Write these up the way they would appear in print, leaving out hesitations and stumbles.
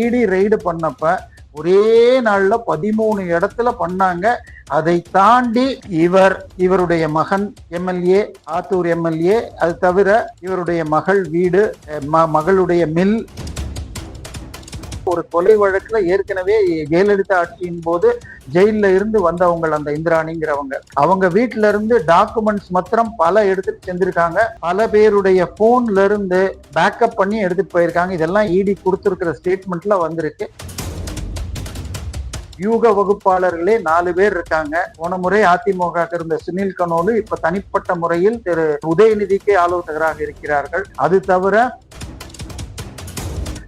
இடி ரெய்டு பண்ணப்ப ஒரே நாள்ல 13 இடத்துல பண்ணாங்க. அதை தாண்டி இவருடைய மகன் எம்எல்ஏ, ஆத்தூர் எம்எல்ஏ, அது தவிர இவருடைய மகள் வீடு, மகளுடைய மில், ஒரு கொலை வழக்குல ஏற்கனவே ஜெயலலிதா ஆட்சியின் போது ஜெயில இருந்து வந்தவங்க அந்த இந்திராணிங்கிறவங்க, அவங்க வீட்டுல இருந்து டாக்குமெண்ட்ஸ் மாத்திரம் பல எடுத்துட்டு செஞ்சிருக்காங்க. பல பேருடைய போன்ல இருந்து பேக்கப் பண்ணி எடுத்துட்டு போயிருக்காங்க. இதெல்லாம் இடி கொடுத்திருக்கிற ஸ்டேட்மெண்ட்ல வந்திருக்கு. யூக வகுப்பாளர்களே 4 பேர் இருக்காங்க. போன முறை அதிமுக இருந்த சுனில் கனோலு இப்ப தனிப்பட்ட முறையில் திரு உதயநிதிக்கு ஆலோசகராக இருக்கிறார்கள். அது தவிர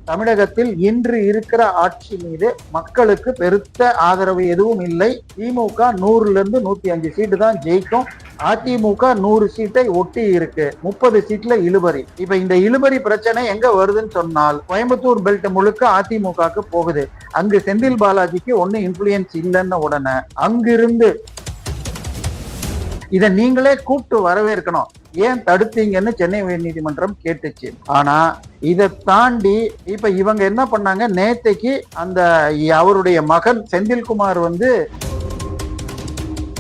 தமிழகத்தில் இன்று இருக்கிற ஆட்சி மீது மக்களுக்கு பெருத்த ஆதரவு எதுவும் இல்லை. திமுக 100 105 சீட்டு தான் ஜெயிக்கும். அதிமுக 100 சீட்டை ஒட்டி இருக்கு. 30 சீட்ல இழுபறி. இப்ப இந்த இழுபறி பிரச்சனை எங்க வருதுன்னு சொன்னால், கோயம்புத்தூர் பெல்ட் முழுக்க அதிமுகக்கு போகுது. அங்கு செந்தில் பாலாஜிக்கு ஒன்னும் இன்ஃபுளுயன்ஸ் இல்லைன்னு உடனே அங்கிருந்து இதை நீங்களே கூப்பிட்டு வரவேற்கணும், ஏன் தடுத்தீங்கன்னு சென்னை உயர்நீதிமன்றம் கேட்டுச்சு. ஆனா இதை தாண்டி இப்ப இவங்க என்ன பண்ணாங்க, நேத்தைக்கு அந்த அவருடைய மகன் செந்தில்குமார்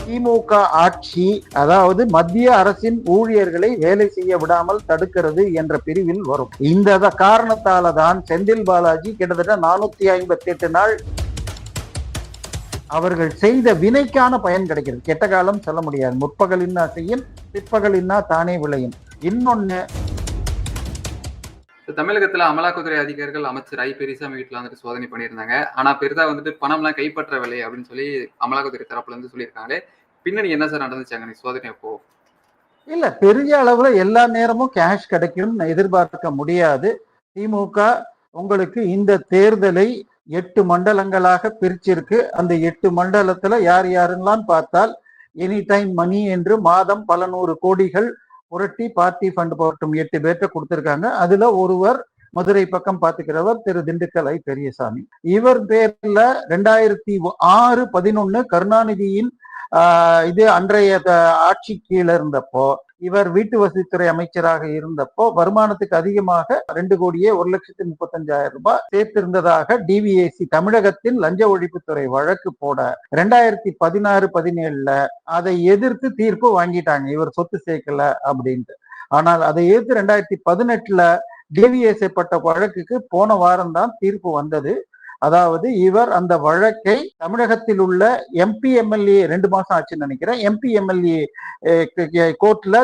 திமுக ஆட்சி, அதாவது மத்திய அரசின் ஊழியர்களை வேலை செய்ய விடாமல் தடுக்கிறது என்ற பிரிவில் வரும். இந்த காரணத்தால தான் செந்தில் பாலாஜி கிட்டத்தட்ட 458 நாள் அவர்கள் செய்த வினைக்கான பயன் கிடைக்கிறது. கெட்ட காலம் சொல்ல முடியாது. முற்பகலின்னா செய்யும், பிற்பகலின்னா தானே விளையும். இன்னொன்னு, தமிழகத்துல அமலாக்கத்துறை அதிகாரிகள் அமைச்சர் பெரியசாமி வீட்டுல சோதனை பண்ணியிருந்தாங்க. ஆனா பெரிதா பணம் எல்லாம் கைப்பற்றவில்லை அப்படின்னு சொல்லி அமலாக்கத்துறை தரப்புல இருந்து சொல்லியிருக்காங்க. பின்னணி என்ன சார் நடந்துச்சாங்க சோதனை அப்போ? இல்ல, பெரிய அளவுல எல்லா நேரமும் கேஷ் கிடைக்கும் எதிர்பார்க்க முடியாது. திமுக உங்களுக்கு இந்த தேர்தலை 8 மண்டலங்களாக பிரிச்சிருக்கு. அந்த 8 மண்டலத்துல யார் யாருலாம் பார்த்தால் எனி டைம் மணி என்று மாதம் பல 100 கோடிகள் புரட்டி பார்ட்டி ஃபண்ட் போட்டும் 8 பேர்ட்ட கொடுத்திருக்காங்க. அதுல ஒருவர் மதுரை பக்கம் பாத்துக்கிறவர் திரு திண்டுக்கல் பெரியசாமி. இவர் பேர்ல 2006-11 கருணாநிதியின் இது அன்றைய ஆட்சி கீழே இருந்தப்போ, இவர் வீட்டு வசதித்துறை அமைச்சராக இருந்தப்போ வருமானத்துக்கு அதிகமாக 2,01,35,000 ரூபாய் சேர்த்திருந்ததாக டிவிஏசி தமிழகத்தின் லஞ்ச ஒழிப்புத்துறை வழக்கு போட 2016-17 அதை எதிர்த்து தீர்ப்பு வாங்கிட்டாங்க, இவர் சொத்து சேர்க்கல அப்படின்ட்டு. ஆனால் அதை எதிர்த்து 2018 டிவிஏசி பட்ட வழக்குக்கு போன வாரம் தான் தீர்ப்பு வந்தது. அதாவது இவர் அந்த வழக்கை தமிழகத்தில் உள்ள எம்பி எம்எல்ஏ 2 மாசம் ஆச்சுன்னு நினைக்கிறேன், எம்பி எம்எல்ஏ கோர்ட்ல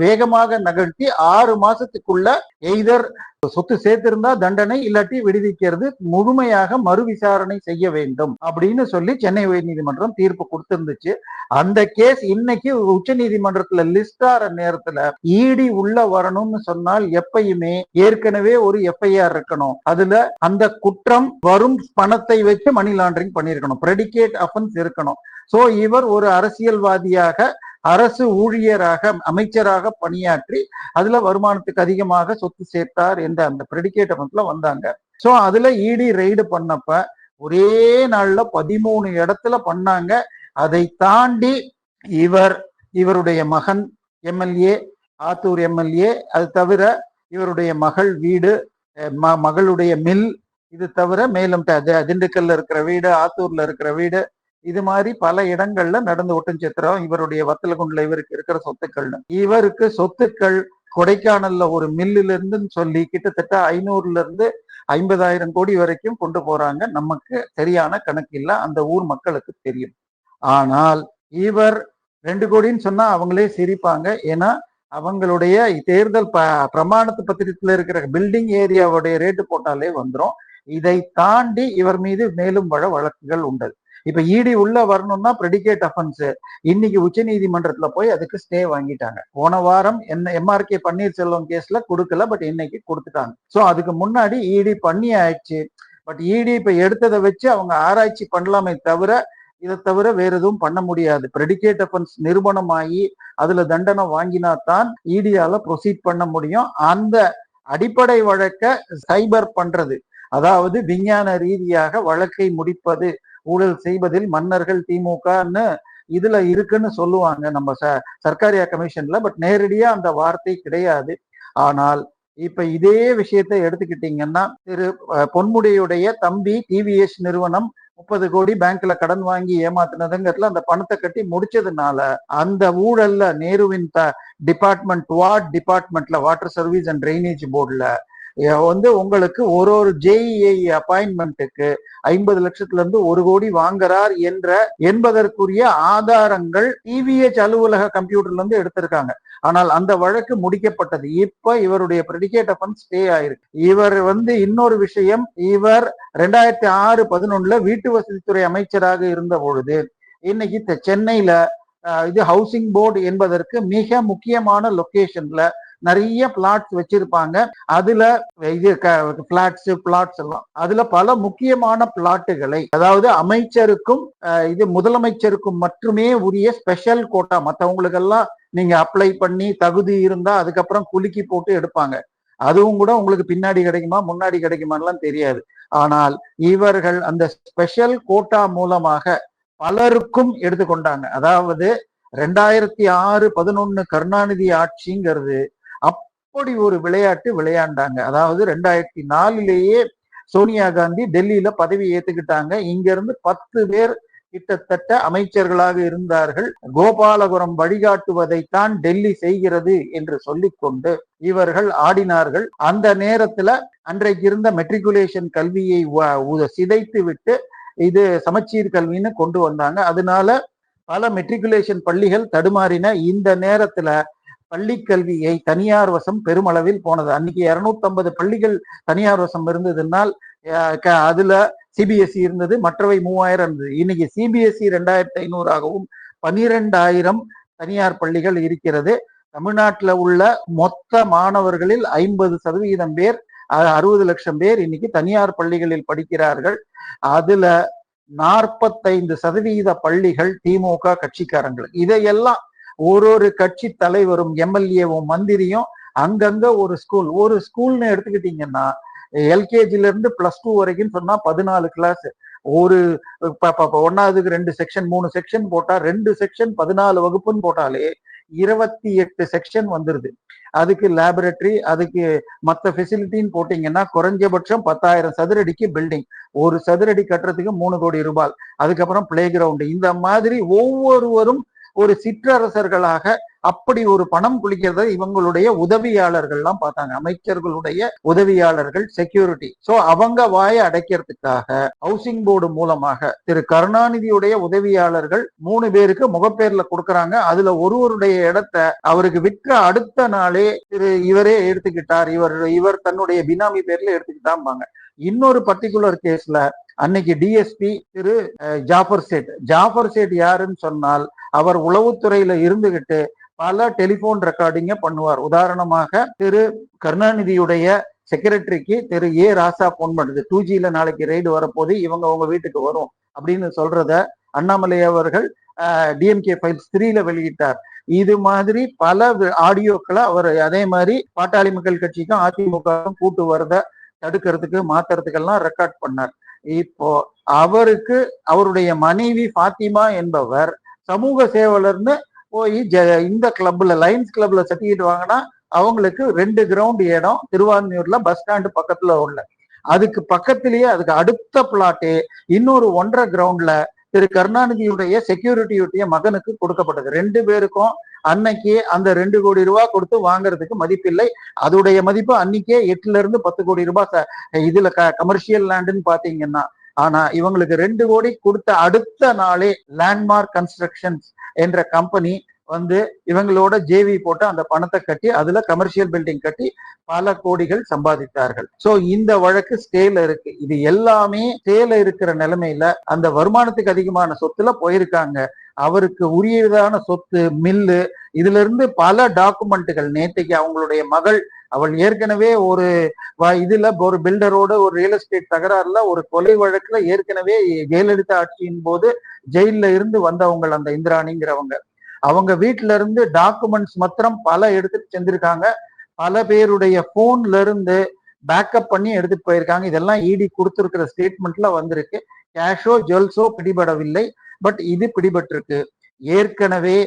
வேகமாக நகர்த்தி 6 மாசத்துக்குள்ள எய்தர் சொத்து சேர்த்திருந்தா தண்டனை, இல்லாட்டி விடுவிக்கிறது, முழுமையாக மறு விசாரணை செய்ய வேண்டும் அப்படின்னு சொல்லி சென்னை உயர்நீதிமன்றம் தீர்ப்பு கொடுத்திருந்துச்சு. அந்த கேஸ் இன்னைக்கு உச்ச நீதிமன்றத்துல லிஸ்ட் ஆற நேரத்துல இடி உள்ள வரணும்னு சொன்னால் எப்பயுமே ஏற்கனவே ஒரு எஃப்ஐஆர் இருக்கணும். அதுல அந்த குற்றம் வரும் பணத்தை வச்சு மணி லாண்டரிங் பண்ணிருக்கணும், பிரெடிகேட் அஃபென்ஸ் இருக்கணும். சோ இவர் ஒரு அரசியல்வாதியாக, அரசு ஊழியராக, அமைச்சராக பணியாற்றி அதுல வருமானத்துக்கு அதிகமாக சொத்து சேர்த்தார் என்ற அந்த பிரெடிகேட் அஃபென்ஸ்ல வந்தாங்க. சோ அதுல இடி ரெய்டு பண்ணப்ப ஒரே நாள்ல 13 இடத்துல பண்ணாங்க. அதை தாண்டி இவருடைய மகன் எம்எல்ஏ, ஆத்தூர் எம்எல்ஏ, அது தவிர இவருடைய மகள் வீடு, மகளுடைய மில், இது தவிர மேலும் திண்டுக்கல்ல இருக்கிற வீடு, ஆத்தூர்ல இருக்கிற வீடு, இது மாதிரி பல இடங்கள்ல நடந்து ஒட்டன்சத்திரம், இவருடைய வத்தலகுண்டுல இவருக்கு இருக்கிற இவருக்கு சொத்துக்கள் கொடைக்கானல்ல ஒரு மில்லுல இருந்து சொல்லி கிட்டத்தட்ட 500-50,000 கோடி வரைக்கும் கொண்டு போறாங்க. நமக்கு சரியான கணக்கு இல்ல, அந்த ஊர் மக்களுக்கு தெரியும். ஆனால் இவர் 2 கோடின்னு சொன்னா அவங்களே சிரிப்பாங்க. ஏன்னா அவங்களுடைய தேர்தல் பிரமாணத்து பத்திரத்துல இருக்கிற பில்டிங் ஏரியாவுடைய ரேட்டு போட்டாலே வந்துடும். இதை தாண்டி இவர் மீது மேலும் வழக்குகள் உண்டு. இப்ப இடி உள்ள வரணும்னா பிரெடிகேட் அஃபென்ஸ் இன்னைக்கு உச்ச நீதிமன்றத்துல போய் அதுக்கு ஸ்டே வாங்கிட்டாங்க. போன வாரம் எம்ஆர்கே பன்னீர்செல்வம் கேஸ்ல கொடுக்கல, பட் இன்னைக்கு கொடுத்துட்டாங்க. சோ அதுக்கு முன்னாடி இடி பண்ணி ஆயிடுச்சு. பட் இடி இப்ப எடுத்ததை வச்சு அவங்க ஆராய்ச்சி பண்ணலாமே தவிர இதை தவிர வேற எதுவும் பண்ண முடியாது. பிரெடிகேட் அஃபென்ஸ் நிரூபணமாகி அதுல தண்டனை வாங்கினாத்தான் இடியால ப்ரொசீட் பண்ண முடியும். அந்த அடிப்படை வழக்க சைபர் பண்றது, அதாவது விஞ்ஞான ரீதியாக வழக்கை முடிப்பது, ஊழல் செய்வதில் மன்னர்கள் திமுகன்னு இதுல இருக்குன்னு சொல்லுவாங்க நம்ம சர்க்காரியா கமிஷன்ல. பட் நேரடியா அந்த வார்த்தை கிடையாது. ஆனால் இப்ப இதே விஷயத்தை எடுத்துக்கிட்டீங்கன்னா, திரு பொன்முடியுடைய தம்பி டிவிஎஸ் நிறுவனம் 30 கோடி பேங்க்ல கடன் வாங்கி ஏமாத்துனதுங்கிறதுல அந்த பணத்தை கட்டி முடிச்சதுனால, அந்த ஊழல்ல நேருவின் வார்ட் டிபார்ட்மெண்ட்ல வாட்டர் சர்வீஸ் அண்ட் டிரைனேஜ் போர்டுல உங்களுக்கு ஒரு ஜேஇஐ அப்பாயின்மெண்ட்டுக்கு 50 லட்சத்துல இருந்து 1 கோடி வாங்குறார் என்பதற்குரிய ஆதாரங்கள் டிவிஎச் அலுவலக கம்ப்யூட்டர்ல இருந்து எடுத்திருக்காங்க. ஆனால் அந்த வழக்கு முடிக்கப்பட்டது. இப்ப இவருடைய பிரெடிகேட் அஃபென்ஸ் ஸ்டே ஆயிருக்கு. இவர் இன்னொரு விஷயம், இவர் 2006-11 வீட்டு வசதித்துறை அமைச்சராக இருந்த பொழுது இன்னைக்கு சென்னையில இது ஹவுசிங் போர்டு என்பதற்கு மிக முக்கியமான லொகேஷன்ல நிறைய பிளாட்ஸ் வச்சிருப்பாங்க. அதுல இது பிளாட்ஸ் எல்லாம் அதுல பல முக்கியமான பிளாட்டுகளை, அதாவது அமைச்சருக்கும் இது முதலமைச்சருக்கும் மட்டுமே உரிய ஸ்பெஷல் கோட்டா, மற்றவங்களுக்கு எல்லாம் நீங்க அப்ளை பண்ணி தகுதி இருந்தா அதுக்கப்புறம் குலுக்கி போட்டு எடுப்பாங்க. அதுவும் கூட உங்களுக்கு பின்னாடி கிடைக்குமா முன்னாடி கிடைக்குமான்லாம் தெரியாது. ஆனால் இவர்கள் அந்த ஸ்பெஷல் கோட்டா மூலமாக பலருக்கும் எடுத்துக்கொண்டாங்க. அதாவது 2006-11 கருணாநிதி ஆட்சிங்கிறது அப்படி ஒரு விளையாட்டு விளையாண்டாங்க. அதாவது 2004 சோனியா காந்தி டெல்லியில பதவி ஏத்துக்கிட்டாங்க. இங்க இருந்து 10 பேர் கிட்டத்தட்ட அமைச்சர்களாக இருந்தார்கள். கோபாலபுரம் வழிகாட்டுவதைத்தான் டெல்லி செய்கிறது என்று சொல்லிக்கொண்டு இவர்கள் ஆடினார்கள். அந்த நேரத்துல அன்றைக்கு இருந்த மெட்ரிகுலேஷன் கல்வியை சிதைத்து விட்டு இது சமச்சீர் கல்வின்னு கொண்டு வந்தாங்க. அதனால பல மெட்ரிகுலேஷன் பள்ளிகள் தடுமாறின. இந்த நேரத்துல பள்ளி கல்வியை தனியார் வசம் பெருமளவில் போனது. அன்னைக்கு 250 பள்ளிகள் தனியார் வசம் இருந்ததுனால் அதுல சிபிஎஸ்இ இருந்தது, மற்றவை 3000 இருந்தது. இன்னைக்கு சிபிஎஸ்இ 2500 12,000 தனியார் பள்ளிகள் இருக்கிறது. தமிழ்நாட்டில் உள்ள மொத்த மாணவர்களில் 50% பேர், 60 லட்சம் பேர் இன்னைக்கு தனியார் பள்ளிகளில் படிக்கிறார்கள். அதுல 45% பள்ளிகள் திமுக கட்சிக்காரங்களுக்கு. இதையெல்லாம் ஒரு கட்சி தலைவரும் எம்எல்ஏவும் மந்திரியும் அங்கங்க ஒரு ஸ்கூல்னு எடுத்துக்கிட்டீங்கன்னா எல்கேஜில இருந்து +2 வரைக்கும் சொன்னா 14 கிளாஸ். ஒரு 1வது 2 செக்ஷன் 3 செக்ஷன் போட்டா 2 செக்ஷன் 14 வகுப்புன்னு போட்டாலே 28 செக்ஷன் வந்துருது. அதுக்கு லேபரட்டரி, அதுக்கு மற்ற ஃபெசிலிட்டின்னு போட்டீங்கன்னா குறைஞ்சபட்சம் 10,000 சதுரடிக்கு பில்டிங், ஒரு சதுரடி கட்டுறதுக்கு 3 கோடி ரூபாய், அதுக்கப்புறம் பிளே கிரவுண்டு. இந்த மாதிரி ஒவ்வொருவரும் ஒரு சிற்றரசர்களாக அப்படி ஒரு பணம் குளிக்கிறத இவங்களுடைய உதவியாளர்கள்லாம் பார்த்தாங்க. அமைச்சர்களுடைய உதவியாளர்கள், செக்யூரிட்டி. சோ அவங்க வாயை அடைக்கிறதுக்காக ஹவுசிங் போர்டு மூலமாக திரு கருணாநிதியுடைய உதவியாளர்கள் 3 பேருக்கு முகப்பேர்ல கொடுக்கறாங்க. அதுல ஒருவருடைய இடத்தை அவருக்கு விற்ற அடுத்த நாளே இவரே எடுத்துக்கிட்டார், இவர் தன்னுடைய பினாமி பேர்ல எடுத்துக்கிட்டாம்பாங்க. இன்னொரு பர்டிகுலர் கேஸ்ல அன்னைக்கு டிஎஸ்பி திரு ஜாஃபர் சேட் யாருன்னு சொன்னால், அவர் உளவுத்துறையில இருந்துகிட்டு பல டெலிபோன் ரெக்கார்டிங்க பண்ணுவார். உதாரணமாக திரு கருணாநிதியுடைய செக்ரட்டரிக்கு திரு ராசா போன் பண்ணுது, 2Gல நாளைக்கு ரெய்டு வரப்போது, இவங்க உங்க வீட்டுக்கு வரும் அப்படின்னு சொல்றத அண்ணாமலை அவர்கள் டிஎம்கே ஃபைல்ஸ் 3ல வெளியிட்டார். இது மாதிரி பல ஆடியோக்களை அவர் அதே மாதிரி பாட்டாளி மக்கள் கட்சிக்கும் அதிமுகவும் கூட்டு வரத தடுக்கிறதுக்கு மாத்துறதுக்கெல்லாம் ரெக்கார்ட் பண்ணார். இப்போ அவருக்கு அவருடைய மனைவி பாத்திமா என்பவர் சமூக சேவலர்னு போய் இந்த கிளப்ல, லைன்ஸ் கிளப்ல சர்டிபிகேட் வாங்கினா அவங்களுக்கு 2 கிரவுண்ட் இடம் திருவான்மியூர்ல பஸ் ஸ்டாண்டு பக்கத்துல உள்ள, அதுக்கு பக்கத்திலேயே அதுக்கு அடுத்த பிளாட்டே இன்னொரு 1.5 கிரவுண்ட்ல திரு கருணாநிதியுடைய செக்யூரிட்டியுடைய மகனுக்கு கொடுக்கப்பட்டது. 2 பேருக்கும் அன்னைக்கு அந்த 2 கோடி ரூபாய் கொடுத்து வாங்குறதுக்கு மதிப்பில்லை. அதோடைய மதிப்பு அன்னைக்கே 8 இருந்து 10 கோடி ரூபாய் இதுல கமர்ஷியல் லேண்டுன்னு பாத்தீங்கன்னா. ஆனா இவங்களுக்கு 2 கோடி கொடுத்த அடுத்த நாளே லேண்ட்மார்க் கன்ஸ்ட்ரக்ஷன்ஸ் என்ற கம்பெனி இவங்களோட ஜேவி போட்டு அந்த பணத்தை கட்டி அதுல கமர்ஷியல் பில்டிங் கட்டி பல கோடிகள் சம்பாதித்தார்கள். சோ இந்த வழக்கு ஸ்டேல இருக்கு. இது எல்லாமே ஸ்டேல இருக்கிற நிலைமையில அந்த வருமானத்துக்கு அதிகமான சொத்துல போயிருக்காங்க. அவருக்கு உரியதான சொத்து, மில்லு, இதுல இருந்து பல டாக்குமெண்ட்டுகள். நேற்றைக்கு அவங்களுடைய மகள், அவள் ஏற்கனவே இதுல ஒரு பில்டரோட ஒரு ரியல் எஸ்டேட் தகராறுல ஒரு கொலை வழக்குல ஏற்கனவே ஜெயலலிதா ஆட்சியின் போது ஜெயில இருந்து வந்தவங்க அந்த இந்திராணிங்கிறவங்க. அவங்க வீட்டுல இருந்து டாக்குமெண்ட்ஸ் மாத்திரம் பல எடுத்துட்டு செஞ்சிருக்காங்க. பல பேருடைய போன்ல இருந்து பேக்கப் பண்ணி எடுத்துட்டு போயிருக்காங்க. இதெல்லாம் இடி கொடுத்திருக்கிற ஸ்டேட்மெண்ட்ல வந்திருக்கு. கேஷோ ஜுவல்ஸோ பிடிபடவில்லை, பட் இது பிடிபட்டிருக்கு. ஏற்கனவே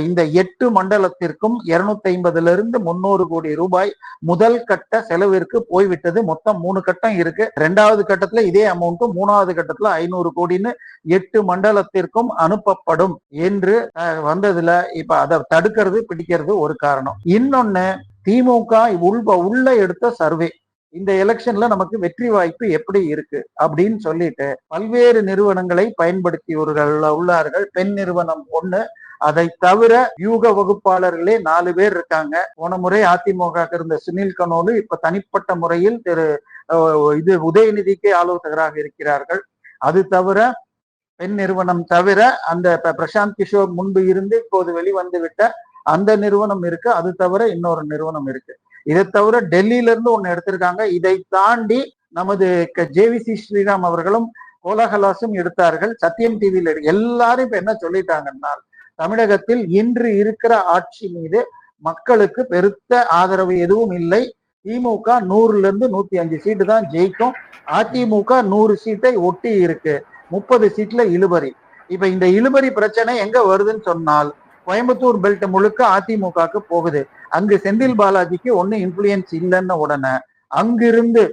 இந்த 8 மண்டலத்திற்கும் 250 300 கோடி ரூபாய் முதல் கட்ட செலவிற்கு போய்விட்டது. மொத்தம் 3 கட்டம் இருக்கு. 2வது கட்டத்துல இதே அமௌண்ட், 3வது கட்டத்துல 500 கோடின்னு 8 மண்டலத்திற்கும் அனுப்பப்படும் என்று வந்ததுல இப்ப அதை தடுக்கிறது பிடிக்கிறது ஒரு காரணம். இன்னொன்னு, திமுக உள்ள எடுத்த சர்வே, இந்த எலெக்ஷன்ல நமக்கு வெற்றி வாய்ப்பு எப்படி இருக்கு அப்படின்னு சொல்லிட்டு பல்வேறு நிறுவனங்களை பயன்படுத்தியவர்கள் உள்ளார்கள். பெண் நிறுவனம் 1, அதை தவிர யூக வகுப்பாளர்களே 4 பேர் இருக்காங்க. போன முறை அதிமுக இருந்த சுனில் கனோலு இப்ப தனிப்பட்ட முறையில் உதயநிதிக்கு ஆலோசகராக இருக்கிறார்கள். அது தவிர பெண் நிறுவனம் தவிர அந்த பிரசாந்த் கிஷோர் முன்பு இருந்து இப்போது வெளிவந்து விட்ட அந்த நிறுவனம் இருக்கு. அது தவிர இன்னொரு நிறுவனம் இருக்கு. இதை தவிர டெல்லியில இருந்து ஒண்ணு எடுத்திருக்காங்க. இதை தாண்டி நமது ஜேவிசி ஸ்ரீராம் அவர்களும் கோலாகலாசும் எடுத்தார்கள். சத்தியம் டிவியில எல்லாரும் இப்ப என்ன சொல்லிட்டாங்கன்னா, தமிழகத்தில் இன்று இருக்கிற ஆட்சி மீது மக்களுக்கு பெருத்த ஆதரவு எதுவும் இல்லை. திமுக 100ல இருந்து 105 சீட்டு தான் ஜெயிக்கும். அதிமுக 100 சீட்டை ஒட்டி இருக்கு. 30 சீட்ல இழுபறி. இப்ப இந்த இழுபறி பிரச்சனை எங்க வருதுன்னு சொன்னால், கோயம்புத்தூர் பெல்ட் முழுக்க அதிமுகக்கு போகுது. அங்கு செந்தில் பாலாஜிக்கு ஒன்னும் இன்ஃபுளுயன்ஸ் இல்லைன்னு உடனே அங்கிருந்து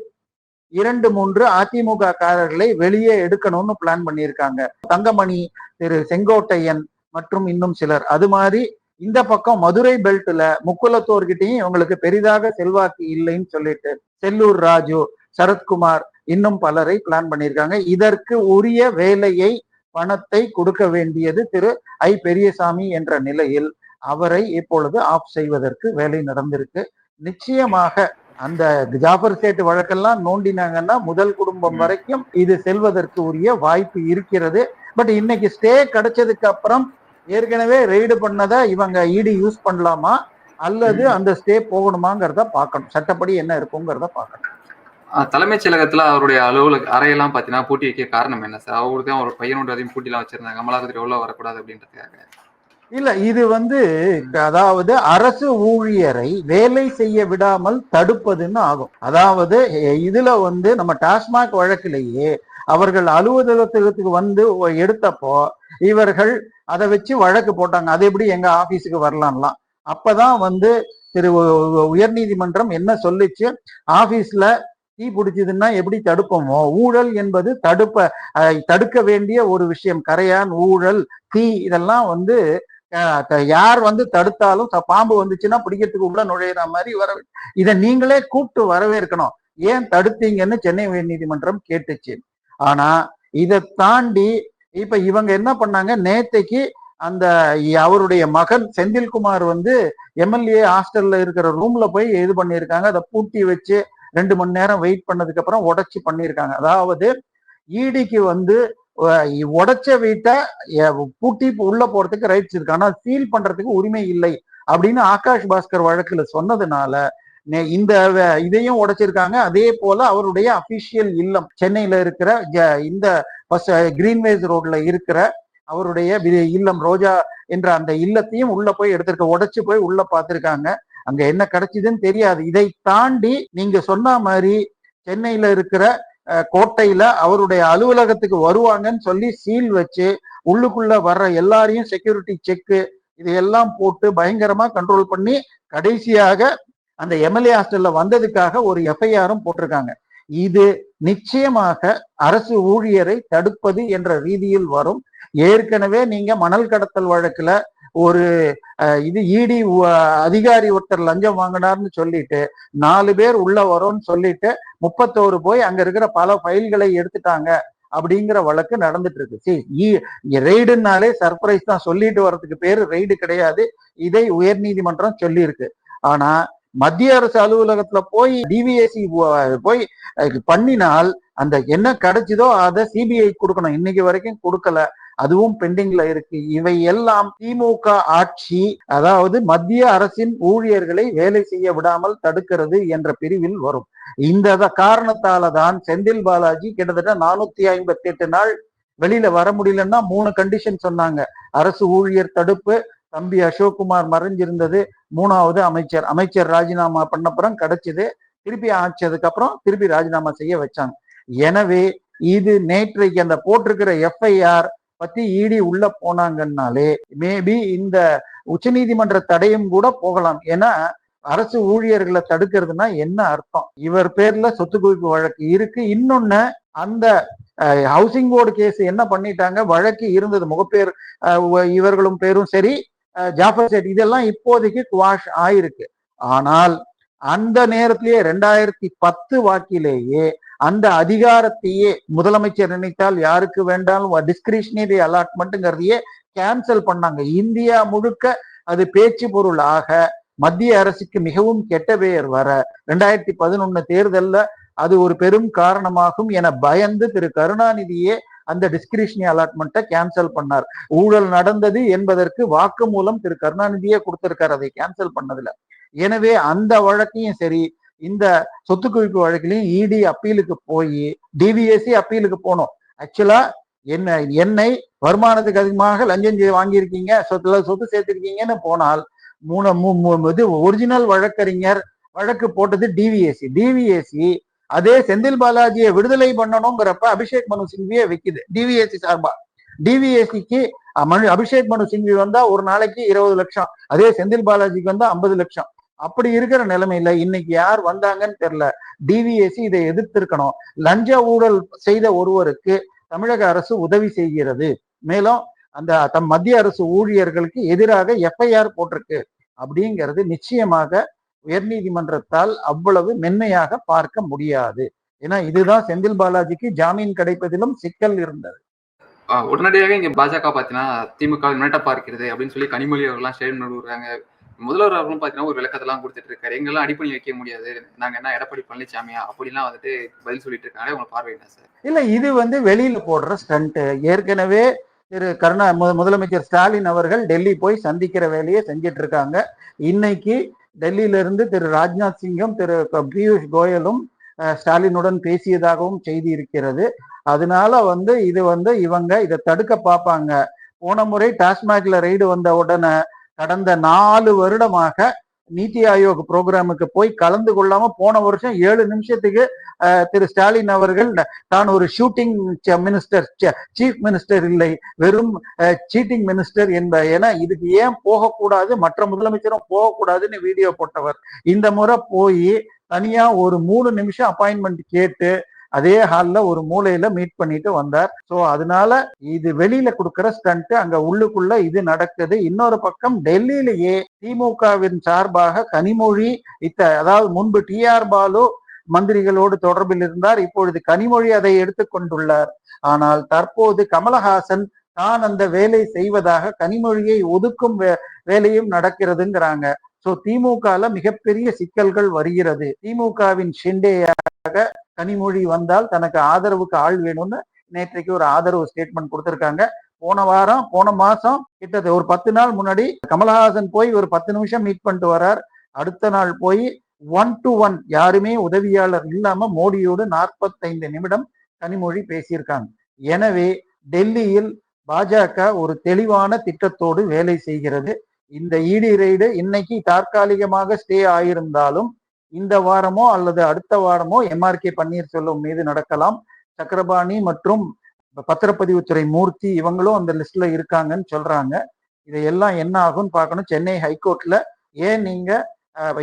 2-3 அதிமுக காரர்களை வெளியே எடுக்கணும்னு பிளான் பண்ணியிருக்காங்க. தங்கமணி, திரு செங்கோட்டையன் மற்றும் இன்னும் சிலர். அது மாதிரி இந்த பக்கம் மதுரை பெல்ட்ல முக்குலத்தோர்கிட்டையும் இவங்களுக்கு பெரிதாக செல்வாக்கு இல்லைன்னு சொல்லிட்டு செல்லூர் ராஜு, சரத்குமார் இன்னும் பலரை பிளான் பண்ணியிருக்காங்க. இதற்கு உரிய வேலையை, பணத்தை கொடுக்க வேண்டியது திரு ஐ பெரியசாமி என்ற நிலையில் அவரை இப்பொழுது ஆஃப் செய்வதற்கு வேலை நடந்திருக்கு. நிச்சயமாக அந்த ஜாஃபர் சேட் வழக்கெல்லாம் நோண்டினாங்கன்னா முதல் குடும்பம் வரைக்கும் இது செல்வதற்கு உரிய வாய்ப்பு இருக்கிறது. பட் இன்னைக்கு ஸ்டே கிடைச்சதுக்கு அப்புறம் ஏற்கனவே ரெய்டு பண்ணதை இவங்க இடி யூஸ் பண்ணலாமா அல்லது அந்த ஸ்டே போகணுமாங்கிறத பார்க்கணும். சட்டப்படி என்ன இருக்குங்கிறத பார்க்கணும். தலைமைச் செயலகத்துல அவருடைய அலுவலக அறையெல்லாம் பாத்தீங்கன்னா பூட்டி வைக்க காரணம் என்ன சார்? அவருக்கு தான் ஒரு பையனோட அதையும் பூட்டிலாம் வச்சிருந்தாங்க, அமலாக்கத்துறை உள்ள வரக்கூடாது அப்படின்றதுக்காக. இல்ல, இது அதாவது அரசு ஊழியரை வேலை செய்ய விடாமல் தடுப்பதுன்னு ஆகும். அதாவது இதுல நம்ம டாஸ்மாக் வழக்கிலேயே அவர்கள் அலுவலகத்துக்கு வந்து எடுத்தப்போ இவர்கள் அதை வச்சு வழக்கு போட்டாங்க. அது எப்படி எங்க ஆபீஸுக்கு வரலாம்லாம். அப்பதான் திரு உயர்நீதிமன்றம் என்ன சொல்லிச்சு, ஆபீஸ்ல தீ பிடிச்சதுன்னா எப்படி தடுப்போமோ, ஊழல் என்பது தடுக்க வேண்டிய ஒரு விஷயம். கரையான், ஊழல், தீ இதெல்லாம் யார் தடுத்தாலும் பாம்பு வந்துச்சுன்னா பிடிக்கிறதுக்கு உள்ள நுழையிற மாதிரி இதை நீங்களே கூப்பிட்டு வரவேற்கணும். ஏன் தடுத்தீங்கன்னு சென்னை உயர்நீதிமன்றம் கேட்டுச்சு. ஆனா இதை தாண்டி இப்ப இவங்க என்ன பண்ணாங்க, நேத்தைக்கு அந்த அவருடைய மகன் செந்தில்குமார் எம்எல்ஏ ஹாஸ்டல்ல இருக்கிற ரூம்ல போய் இது பண்ணியிருக்காங்க. அதை பூட்டி வச்சு 2 மணி நேரம் வெயிட் பண்ணதுக்கு அப்புறம் உடைச்சு பண்ணியிருக்காங்க. அதாவது ஈடிக்கு உடைச்ச வீட்டை பூட்டி உள்ள போறதுக்கு ரைட்ஸ் இருக்கு, ஆனா சீல் பண்றதுக்கு உரிமை இல்லை அப்படின்னு ஆகாஷ் பாஸ்கர் வழக்குல சொன்னதுனால இந்த இதையும் உடைச்சிருக்காங்க. அதே போல அவருடைய அபிஷியல் இல்லம் சென்னையில இருக்கிற இந்த கிரீன்வேஸ் ரோட்ல இருக்கிற அவருடைய இல்லம் ரோஜா என்ற அந்த இல்லத்தையும் உள்ள போய் எடுத்திருக்க, உடைச்சு போய் உள்ள பார்த்திருக்காங்க. அங்க என்ன கிடைச்சதுன்னு தெரியாது. இதை தாண்டி நீங்க சொன்ன மாதிரி சென்னையில இருக்கிற கோட்டையில அவருடைய அலுவலகத்துக்கு வருவாங்கன்னு சொல்லி சீல் வச்சு உள்ளுக்குள்ள வர்ற எல்லாரையும் செக்யூரிட்டி செக்கு இதையெல்லாம் போட்டு பயங்கரமா கண்ட்ரோல் பண்ணி கடைசியாக அந்த எம்எல்ஏ ஹாஸ்டல்ல வந்ததுக்காக ஒரு எஃப்ஐஆரும் போட்டிருக்காங்க. இது நிச்சயமாக அரசு ஊழியரை தடுப்பது என்ற ரீதியில் வரும். ஏற்கனவே நீங்க மணல் கடத்தல் வழக்குல ஒரு இடி அதிகாரி ஒருத்தர் லஞ்சம் வாங்கினார்னு சொல்லிட்டு 4 பேர் உள்ள வரோம்னு சொல்லிட்டு 31 போய் அங்க இருக்கிற பல ஃபைல்களை எடுத்துட்டாங்க அப்படிங்கிற வழக்கு நடந்துட்டு இருக்கு. ரெய்டுனாலே சர்ப்ரைஸ் தான், சொல்லிட்டு வர்றதுக்கு பேரு ரெய்டு கிடையாது. இதை உயர்நீதிமன்றம் சொல்லி இருக்கு. ஆனா மத்திய அரசு அலுவலகத்துல போய் டிவிஎஸ்சி போய் பண்ணினால் அந்த என்ன கிடைச்சதோ அதை சிபிஐ கொடுக்கணும். இன்னைக்கு வரைக்கும் கொடுக்கல, அதுவும் பெண்டிங்ல இருக்கு. இவை எல்லாம் திமுக ஆட்சி, அதாவது மத்திய அரசின் ஊழியர்களை வேலை செய்ய விடாமல் தடுக்கிறது என்ற பிரிவில் வரும். இந்த காரணத்தால தான் செந்தில் பாலாஜி கிட்டத்தட்ட 458 நாள் வெளியில வர முடியலன்னா 3 கண்டிஷன் சொன்னாங்க. அரசு ஊழியர் தடுப்பு, தம்பி அசோக்குமார் மறைஞ்சிருந்தது, 3வது அமைச்சர் ராஜினாமா பண்ணப்புறம் கிடைச்சது, திருப்பி ஆச்சதுக்கு அப்புறம் திருப்பி ராஜினாமா செய்ய வச்சாங்க. எனவே இது நேற்றைக்கு அந்த போட்டிருக்கிற எஃப்ஐஆர் பத்தி இடி உள்ள போனாங்கன்னாலே மேபி இந்த உச்சநீதிமன்ற தடையும் கூட போகலாம். ஏன்னா அரசு ஊழியர்களை தடுக்கிறதுனா என்ன அர்த்தம்? இவர் பேர்ல சொத்து குவிப்பு வழக்கு இருக்கு. இன்னொன்னு அந்த ஹவுசிங் போர்டு கேஸ் என்ன பண்ணிட்டாங்க, வழக்கு இருந்தது முகப்பேர் இவர்களும் பேரும் சரி, ஜாஃபர் சேட் இதெல்லாம் இப்போதைக்கு குவாஷ் ஆயிருக்கு. ஆனால் அந்த நேரத்திலேயே 2010 வாக்கிலேயே அந்த அதிகாரத்தையே முதலமைச்சர் நினைத்தால் யாருக்கு வேண்டாலும் டிஸ்கிரிஷனரி அலாட்மெண்ட்ங்கிறதையே கேன்சல் பண்ணாங்க. இந்தியா முழுக்க அது பேச்சு பொருள் ஆக மத்திய அரசுக்கு மிகவும் கெட்ட பெயர் வர 2011 தேர்தல்ல அது ஒரு பெரும் காரணமாகும் என பயந்து திரு கருணாநிதியே அந்த டிஸ்கிரிஷனரி அலாட்மெண்ட்டை கேன்சல் பண்ணார். ஊழல் நடந்தது என்பதற்கு வாக்கு மூலம் திரு கருணாநிதியே கொடுத்திருக்காரு அதை கேன்சல் பண்ணதுல. எனவே அந்த வழக்கையும் சரி, இந்த சொத்து குவிப்பு வழக்கிலையும் இடி அப்பீலுக்கு போய் டிவிஎஸ்சி அப்பீலுக்கு போனோம். ஆக்சுவலா என்னை வருமானத்துக்கு அதிகமாக லஞ்சம் வாங்கியிருக்கீங்க, சொத்து சேர்த்திருக்கீங்கன்னு போனால் ஒரிஜினல் வழக்கறிஞர் வழக்கு போட்டது டிவிஎஸ்சி அதே செந்தில் பாலாஜியை விடுதலை பண்ணணுங்கிறப்ப அபிஷேக் மனு சிங்வியை வைக்குது டிவிஎஸ்சி சார்பா. டிவிஎஸ்சிக்கு அபிஷேக் மனு சிங்வி வந்தா ஒரு நாளைக்கு 20 லட்சம், அதே செந்தில் பாலாஜிக்கு வந்தா 50 லட்சம். அப்படி இருக்கிற நிலைமையில இன்னைக்கு யார் வந்தாங்கன்னு தெரியல. டிவிஎஸ்சி இதை எதிர்த்திருக்கணும். லஞ்ச ஊழல் செய்த ஒருவருக்கு தமிழக அரசு உதவி செய்கிறது, மேலும் அந்த மத்திய அரசு ஊழியர்களுக்கு எதிராக எஃப்ஐஆர் போட்டிருக்கு அப்படிங்கிறது நிச்சயமாக உயர்நீதிமன்றத்தால் அவ்வளவு மென்மையாக பார்க்க முடியாது. ஏன்னா இதுதான் செந்தில் பாலாஜிக்கு ஜாமீன் கிடைப்பதிலும் சிக்கல் இருந்தது. உடனடியாக இங்க பாஜக பாத்தீங்கன்னா திமுக மிரட்டப்பா இருக்கிறது அப்படின்னு சொல்லி கனிமொழி அவர்கள்லாம் ஸ்டேட்மெண்ட் விடுறாங்க. முதல்வர் அவர்களும் பாத்தீங்கன்னா ஒரு விளக்கத்தெல்லாம் கொடுத்துட்டு இருக்காரு. எங்கெல்லாம் அடிப்பணி வைக்க முடியாது, நாங்க என்ன எடப்பாடி பழனிசாமியா அப்படிலாம் வந்துட்டு பதில் சொல்லிட்டு இருக்காங்க. உங்க பார்வை என்ன சார்? இல்ல, இது வெளியில போடுற ஸ்டண்ட். ஏற்கனவே திரு முதலமைச்சர் ஸ்டாலின் அவர்கள் டெல்லி போய் சந்திக்கிற வேலையை செஞ்சிட்டு இருக்காங்க. இன்னைக்கு டெல்லியில இருந்து திரு ராஜ்நாத் சிங்கும் திரு பியூஷ் கோயலும் ஸ்டாலினுடன் பேசியதாகவும் செய்தி இருக்கிறது. அதனால இது இவங்க இதை தடுக்க பார்ப்பாங்க. போன முறை டாஸ்மாக்ல ரெய்டு வந்த உடனே கடந்த 4 வருடமாக நீத்தி ஆயோக் புரோகிராமுக்கு போய் கலந்து கொள்ளாம போன வருஷம் 7 நிமிஷத்துக்கு திரு ஸ்டாலின் அவர்கள் தான் ஒரு ஷூட்டிங் மினிஸ்டர், சீஃப் மினிஸ்டர் இல்லை, வெறும் சீட்டிங் மினிஸ்டர் ஏன்னா இதுக்கு ஏன் போகக்கூடாது, மற்ற முதலமைச்சரும் போகக்கூடாதுன்னு வீடியோ போட்டவர். இந்த முறை போய் தனியா ஒரு 3 நிமிஷம் அப்பாயின்மெண்ட் கேட்டு அதே ஹால்ல ஒரு மூலையில மீட் பண்ணிட்டு வந்தார். சோ அதனால இது வெளியில கொடுக்கிற ஸ்டண்ட், அங்க உள்ளுக்குள்ள இது நடக்குது. இன்னொரு பக்கம் டெல்லியிலேயே திமுகவின் சார்பாக கனிமொழி அதாவது முன்பு டிஆர் பாலு மந்திரிகளோடு தொடர்பில் இருந்தார், இப்பொழுது கனிமொழி அதை எடுத்துக்கொண்டுள்ளார். ஆனால் தற்போது கமலஹாசன் தான் அந்த வேலை செய்வதாக கனிமொழியை ஒதுக்கும் வேலையும் நடக்கிறதுங்கிறாங்க. சோ திமுகல மிகப்பெரிய சிக்கல்கள் வருகிறது. திமுகவின் ஷிண்டேயாக கனிமொழி வந்தால் தனக்கு ஆதரவுக்கு ஆள் வேணும்னு நேற்றைக்கு ஒரு ஆதரவு ஸ்டேட்மெண்ட் கொடுத்திருக்காங்க. போன மாசம் கிட்டத்தட்ட ஒரு 10 நாள் முன்னாடி கமலஹாசன் போய் ஒரு 10 நிமிஷம் மீட் பண்ணிட்டு வரார். அடுத்த நாள் போய் 1 to 1 யாருமே உதவியாளர் இல்லாம மோடியோடு 45 நிமிடம் கனிமொழி பேசியிருக்காங்க. எனவே டெல்லியில் பாஜக ஒரு தெளிவான திட்டத்தோடு வேலை செய்கிறது. இந்த இடி ரெய்டு இன்னைக்கு தற்காலிகமாக ஸ்டே ஆயிருந்தாலும் இந்த வாரமோ அல்லது அடுத்த வாரமோ எம்ஆர்கே பன்னீர்செல்வம் மீது நடக்கலாம். சக்கரபாணி மற்றும் பத்திரப்பதிவுத்துறை மூர்த்தி இவங்களும் அந்த லிஸ்ட்ல இருக்காங்கன்னு சொல்றாங்க. இதையெல்லாம் என்ன ஆகும்னு பார்க்கணும். சென்னை ஹைகோர்ட்ல ஏன் நீங்க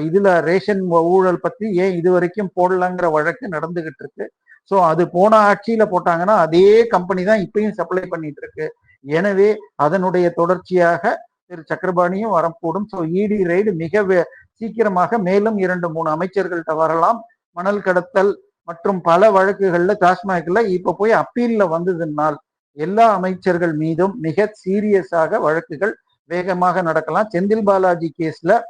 இதுல ரேஷன் ஊழல் பத்தி ஏன் இது வரைக்கும் போடலங்கிற வழக்கு நடந்துகிட்டு இருக்கு. ஸோ அது போன ஆட்சியில போட்டாங்கன்னா அதே கம்பெனி தான் இப்பயும் சப்ளை பண்ணிட்டு இருக்கு. எனவே அதனுடைய தொடர்ச்சியாக திரு சக்கரபாணியும் வரக்கூடும். ஸோ இடி ரெய்டு மிக சீக்கிரமாக மேலும் 2-3 அமைச்சர்கள்ட்ட வரலாம். மணல் கடத்தல் மற்றும் பல வழக்குகள்ல டாஸ்மாக்ல இப்ப போய் அப்பீல்ல வந்ததுனால் எல்லா அமைச்சர்கள் மீதும் மிக சீரியஸாக வழக்குகள் வேகமாக நடக்கலாம். செந்தில் பாலாஜி கேஸ்ல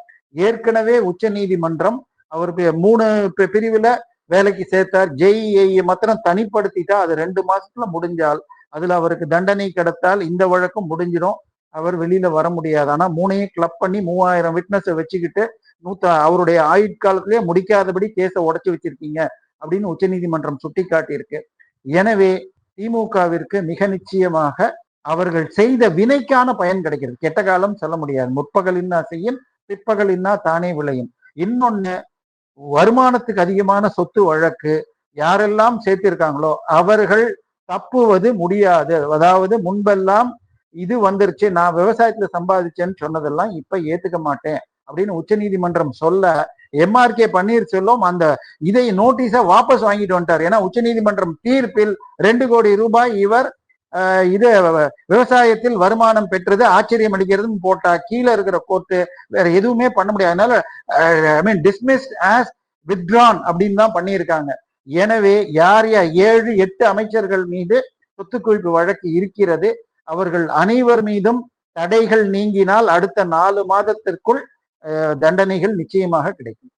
ஏற்கனவே உச்ச நீதிமன்றம் அவருக்கு 3 பிரிவுல வேலைக்கு சேர்த்தார். ஜேஇஐ மாத்திரம் தனிப்படுத்திட்டா அது 2 மாசத்துல முடிஞ்சால் அதுல அவருக்கு தண்டனை கிடைத்தால் இந்த வழக்கும் முடிஞ்சிடும், அவர் வெளியில வர முடியாது. ஆனா 3ஐயும் கிளப் பண்ணி 3000 விட்னஸை வச்சுக்கிட்டு அவருடைய ஆயுட்காலத்திலேயே முடிக்காதபடி கேஸை உடைச்சு வச்சிருக்கீங்க அப்படின்னு உச்ச நீதிமன்றம் சுட்டி காட்டியிருக்கு. எனவே திமுகவிற்கு மிக நிச்சயமாக அவர்கள் செய்த வினைக்கான பயன் கிடைக்கிறது. கெட்ட காலம் சொல்ல முடியாது. முற்பகலின்னா செய்யும், பிற்பகலின்னா தானே விளையும். இன்னொன்னு, வருமானத்துக்கு அதிகமான சொத்து வழக்கு யாரெல்லாம் சேர்த்திருக்காங்களோ அவர்கள் தப்புவது முடியாது. அதாவது முன்பெல்லாம் இது வந்துருச்சு, நான் விவசாயத்துல சம்பாதிச்சேன்னு சொன்னதெல்லாம் இப்ப ஏத்துக்க மாட்டேன் அப்படின்னு உச்சநீதிமன்றம் சொல்ல, எம்ஆர்கே பன்னீர்செல்வம் அந்த இதை நோட்டீஸை வாபஸ் வாங்கிட்டு வந்துட்டார். ஏன்னா உச்சநீதிமன்றம் தீர்ப்பில் 2 கோடி ரூபாய் இவர் இது விவசாயத்தில் வருமானம் பெற்றது ஆச்சரியம் அளிக்கிறதுன்னு போட்டா, கீழே இருக்கிற கோர்ட்டு வேற எதுவுமே பண்ண முடியாது. அதனால ஐ மீன் டிஸ்மிஸ்ட் ஆஸ் வித்ட்ரான் அப்படின்னு தான் பண்ணியிருக்காங்க. எனவே யார் 7, 8 அமைச்சர்கள் மீது சொத்து குவிப்பு வழக்கு இருக்கிறது. அவர்கள் அனைவர் மீதும் தடைகள் நீங்கினால் அடுத்த 4 மாதத்திற்குள் தண்டனைகள் நிச்சயமாக கிடைக்கும்.